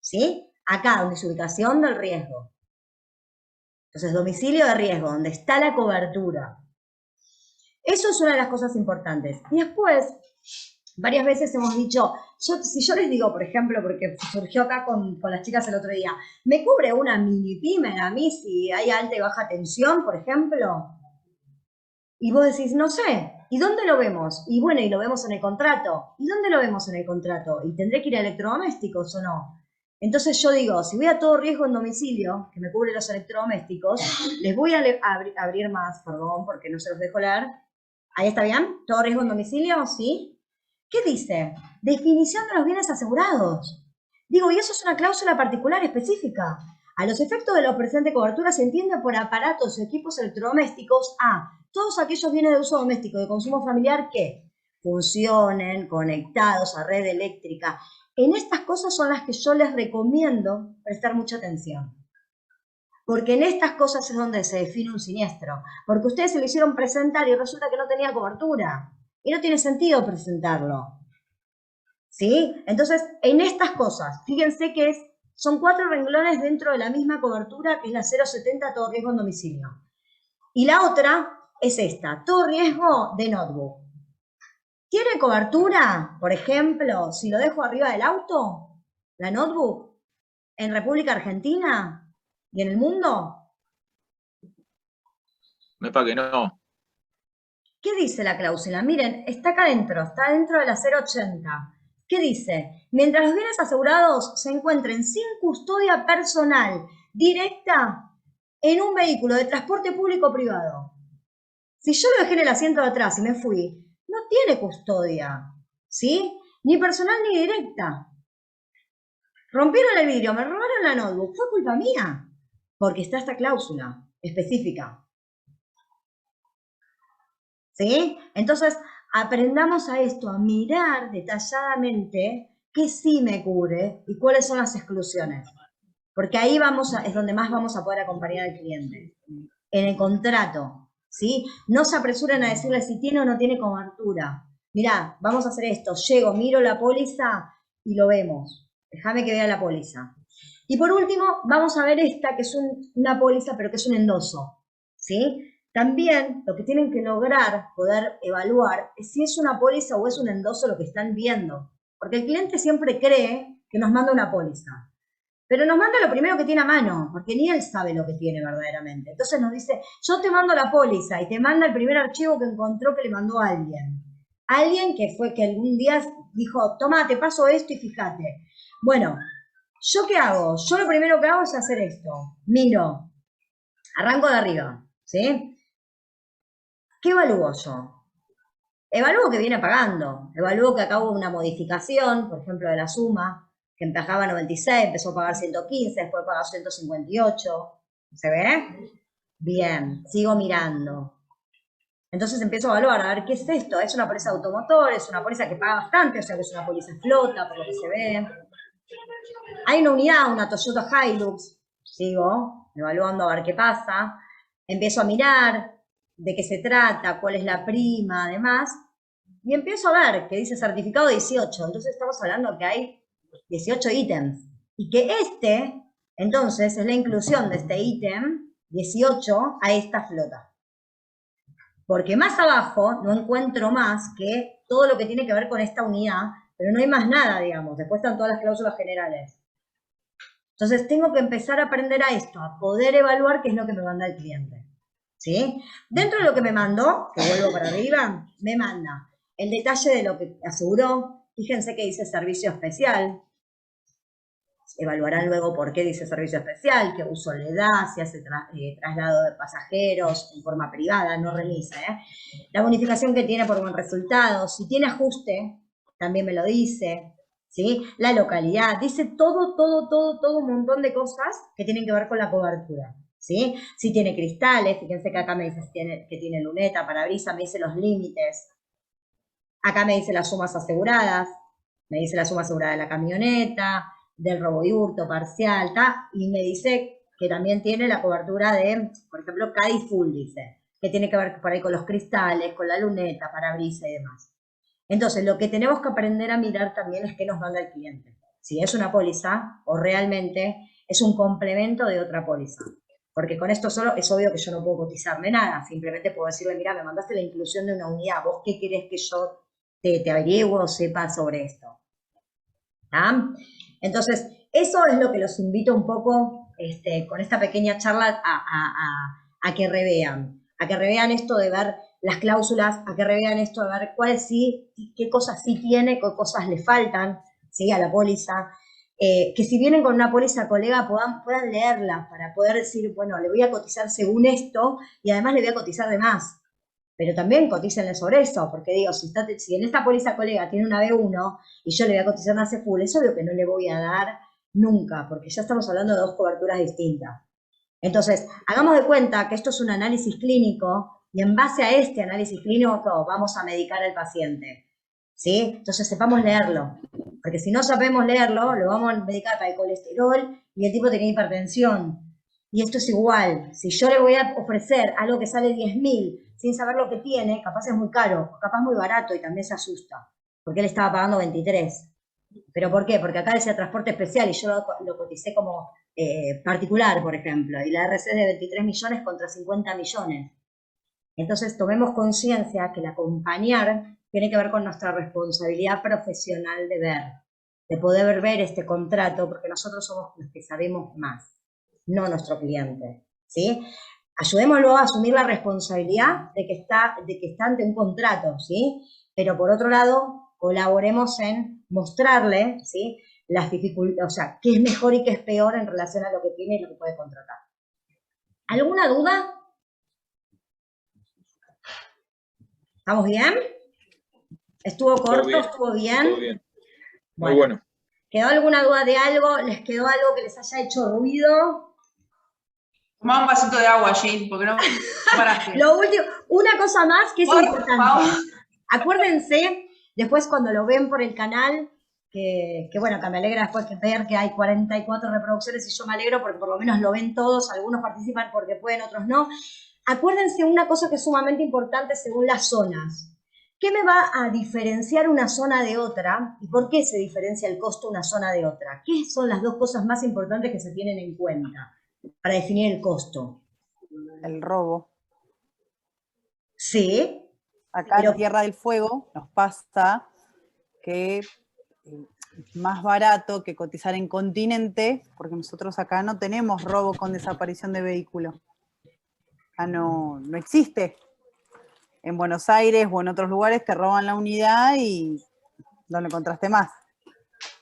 ¿sí? Acá, donde es ubicación del riesgo. Entonces, domicilio de riesgo, donde está la cobertura. Eso es una de las cosas importantes. Y después, varias veces hemos dicho, si yo les digo, por ejemplo, porque surgió acá con las chicas el otro día, ¿me cubre una mini pyme a mí si hay alta y baja tensión, por ejemplo? Y vos decís, no sé, ¿y dónde lo vemos? Y bueno, y lo vemos en el contrato. ¿Y dónde lo vemos en el contrato? ¿Y tendré que ir a electrodomésticos o no? Entonces yo digo, si voy a todo riesgo en domicilio, que me cubre los electrodomésticos, les voy a abrir más, perdón, porque no se los dejo leer. ¿Ahí está bien? ¿Todo riesgo en domicilio? ¿Sí? ¿Qué dice? Definición de los bienes asegurados. Digo, y eso es una cláusula particular específica. A los efectos de la presente cobertura se entiende por aparatos o equipos electrodomésticos a todos aquellos bienes de uso doméstico de consumo familiar que funcionen conectados a red eléctrica. En estas cosas son las que yo les recomiendo prestar mucha atención. Porque en estas cosas es donde se define un siniestro. Porque ustedes se lo hicieron presentar y resulta que no tenía cobertura. Y no tiene sentido presentarlo. ¿Sí? Entonces, en estas cosas, fíjense que son 4 renglones dentro de la misma cobertura, que es la 070, todo riesgo en domicilio. Y la otra es esta, todo riesgo de notebook. ¿Tiene cobertura, por ejemplo, si lo dejo arriba del auto, la notebook, en República Argentina y en el mundo? Mepa que no. ¿Qué dice la cláusula? Miren, está acá adentro, está dentro de la 080. ¿Qué dice? Mientras los bienes asegurados se encuentren sin custodia personal directa en un vehículo de transporte público o privado. Si yo lo dejé en el asiento de atrás y me fui, no tiene custodia, ¿sí? Ni personal ni directa. Rompieron el vidrio, me robaron la notebook, fue culpa mía, porque está esta cláusula específica. ¿Sí? Entonces, aprendamos a esto, a mirar detalladamente qué sí me cubre y cuáles son las exclusiones. Porque ahí es donde más vamos a poder acompañar al cliente. En el contrato, ¿sí? No se apresuren a decirle si tiene o no tiene cobertura. Mirá, vamos a hacer esto. Llego, miro la póliza y lo vemos. Déjame que vea la póliza. Y por último, vamos a ver esta, que es una póliza, pero que es un endoso, ¿sí? También lo que tienen que lograr, poder evaluar, es si es una póliza o es un endoso lo que están viendo. Porque el cliente siempre cree que nos manda una póliza. Pero nos manda lo primero que tiene a mano, porque ni él sabe lo que tiene verdaderamente. Entonces nos dice, yo te mando la póliza y te manda el primer archivo que encontró que le mandó a alguien. alguien que fue que algún día dijo, toma, te paso esto y fíjate. Bueno, ¿yo qué hago? Yo lo primero que hago es hacer esto. Miro, arranco de arriba, ¿sí? ¿Qué evalúo yo? Evalúo que viene pagando. Evalúo que acá hubo una modificación, por ejemplo, de la suma, que pagaba 96, empezó a pagar 115, después pagó 158. ¿Se ve? Bien, sigo mirando. Entonces empiezo a evaluar, a ver qué es esto. ¿Es una póliza de automotor? ¿Es una póliza que paga bastante? O sea, que es una póliza flota, por lo que se ve. Hay una unidad, una Toyota Hilux. Sigo evaluando a ver qué pasa. Empiezo a mirar de qué se trata, cuál es la prima, además. Y empiezo a ver que dice certificado 18. Entonces estamos hablando que hay 18 ítems. Y que entonces, es la inclusión de este ítem 18 a esta flota. Porque más abajo no encuentro más que todo lo que tiene que ver con esta unidad, pero no hay más nada, digamos. Después están todas las cláusulas generales. Entonces tengo que empezar a aprender a esto, a poder evaluar qué es lo que me manda el cliente. ¿Sí? Dentro de lo que me mandó, que vuelvo para arriba, me manda el detalle de lo que aseguró. Fíjense que dice servicio especial. Evaluarán luego por qué dice servicio especial, qué uso le da, si hace traslado de pasajeros en forma privada, no remisa. La bonificación que tiene por buen resultado, si tiene ajuste, también me lo dice. ¿Sí? La localidad, dice todo un montón de cosas que tienen que ver con la cobertura. ¿Sí? Si tiene cristales, fíjense que acá me dice que tiene luneta, parabrisas, me dice los límites. Acá me dice las sumas aseguradas, me dice la suma asegurada de la camioneta, del robo y hurto parcial, y me dice que también tiene la cobertura de, por ejemplo, Caddy Full, dice, que tiene que ver por ahí con los cristales, con la luneta, parabrisas y demás. Entonces, lo que tenemos que aprender a mirar también es qué nos manda el cliente. Si es una póliza o realmente es un complemento de otra póliza. Porque con esto solo es obvio que yo no puedo cotizarme nada. Simplemente puedo decirle, mira, me mandaste la inclusión de una unidad. ¿Vos qué querés que yo te averigüe o sepa sobre esto? ¿Ah? Entonces, eso es lo que los invito un poco con esta pequeña charla a que revean. A que revean esto de ver las cláusulas, a que revean esto de ver cuáles sí, qué cosas sí tiene, qué cosas le faltan, ¿sí? A la póliza. Que si vienen con una póliza, colega, puedan leerla para poder decir, bueno, le voy a cotizar según esto y además le voy a cotizar de más. Pero también cotícenle sobre eso, porque digo, si en esta póliza, colega, tiene una B1 y yo le voy a cotizar una C full, es obvio que no le voy a dar nunca, porque ya estamos hablando de dos coberturas distintas. Entonces, hagamos de cuenta que esto es un análisis clínico y en base a este análisis clínico vamos a medicar al paciente. ¿Sí? Entonces, sepamos leerlo, porque si no sabemos leerlo, lo vamos a medicar para el colesterol y el tipo tiene hipertensión. Y esto es igual, si yo le voy a ofrecer algo que sale 10.000 sin saber lo que tiene, capaz es muy caro, capaz muy barato y también se asusta, porque él estaba pagando 23. ¿Pero por qué? Porque acá decía transporte especial y yo lo coticé como particular, por ejemplo, y la RC es de 23 millones contra 50 millones. Entonces tomemos conciencia que el acompañar tiene que ver con nuestra responsabilidad profesional de poder ver este contrato, porque nosotros somos los que sabemos más, no nuestro cliente, ¿sí? Ayudémoslo a asumir la responsabilidad de que está ante un contrato, ¿sí? Pero por otro lado, colaboremos en mostrarle, ¿sí? Las dificultades, o sea, qué es mejor y qué es peor en relación a lo que tiene y lo que puede contratar. ¿Alguna duda? ¿Estamos bien? ¿Estuvo corto? Bien, ¿Estuvo bien? todo bien. Muy bueno. ¿Quedó alguna duda de algo? ¿Les quedó algo que les haya hecho ruido? Tomá un vasito de agua, Jean, porque no paraste. Lo último, una cosa más que es Por importante. favor. Acuérdense, después cuando lo ven por el canal, que bueno, que me alegra después ver que hay 44 reproducciones y yo me alegro porque por lo menos lo ven todos, algunos participan porque pueden, otros no. Acuérdense una cosa que es sumamente importante según las zonas. ¿Qué me va a diferenciar una zona de otra? ¿Y por qué se diferencia el costo de una zona de otra? ¿Qué son las dos cosas más importantes que se tienen en cuenta para definir el costo? El robo. Sí. Acá en Tierra del Fuego nos pasa que es más barato que cotizar en Continente, porque nosotros acá no tenemos robo con desaparición de vehículo. Acá no existe. en Buenos Aires o en otros lugares te roban la unidad y no lo encontraste más.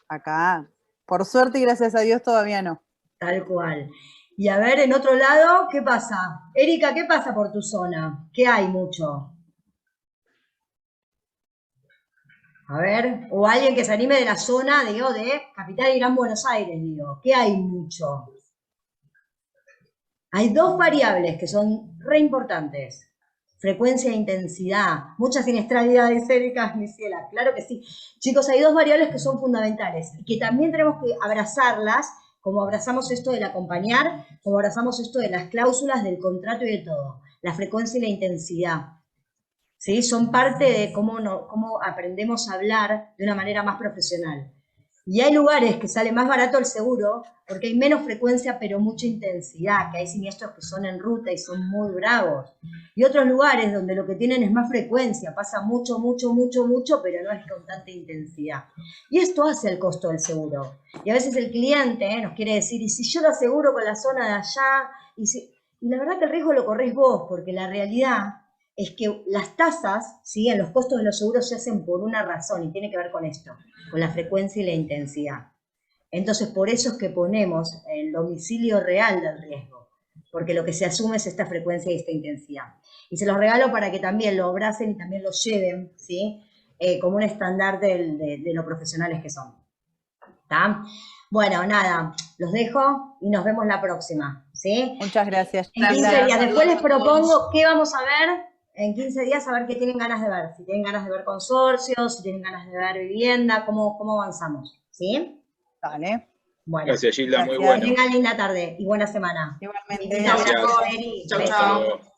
Acá, por suerte y gracias a Dios, todavía no. Tal cual. Y a ver, en otro lado, ¿qué pasa? Erika, ¿qué pasa por tu zona? ¿Qué hay mucho? A ver, o alguien que se anime de la zona, digo, de Capital y Gran Buenos Aires, digo, ¿qué hay mucho? Hay dos variables que son re importantes. Frecuencia e intensidad. Mucha siniestralidad, dice Erika Misiela. Claro que sí. Chicos, hay dos variables que son fundamentales y que también tenemos que abrazarlas, como abrazamos esto del acompañar, como abrazamos esto de las cláusulas, del contrato y de todo. La frecuencia y la intensidad. ¿Sí? Son parte de cómo aprendemos a hablar de una manera más profesional. Y hay lugares que sale más barato el seguro porque hay menos frecuencia pero mucha intensidad, que hay siniestros que son en ruta y son muy bravos. Y otros lugares donde lo que tienen es más frecuencia, pasa mucho, pero no es con tanta intensidad. Y esto hace el costo del seguro. Y a veces el cliente nos quiere decir, ¿y si yo lo aseguro con la zona de allá? Y la verdad que el riesgo lo corres vos, porque la realidad es que las tasas, ¿sí?, en los costos de los seguros se hacen por una razón y tiene que ver con esto, con la frecuencia y la intensidad. Entonces, por eso es que ponemos el domicilio real del riesgo, porque lo que se asume es esta frecuencia y esta intensidad. Y se los regalo para que también lo abracen y también lo lleven, ¿sí?, como un estándar de lo profesionales que son. ¿Está? Bueno, nada, los dejo y nos vemos la próxima, ¿sí? Muchas gracias. En 15 días. Después les propongo qué vamos a ver en 15 días, a ver qué tienen ganas de ver. Si tienen ganas de ver consorcios, si tienen ganas de ver vivienda, cómo avanzamos, ¿sí? Vale. Bueno. Gracias, Gilda, muy Gracias. bueno. Tengan linda tarde y buena semana. Igualmente. Gracias. Gracias. Eri. Chau, Besos. chau. Hasta luego.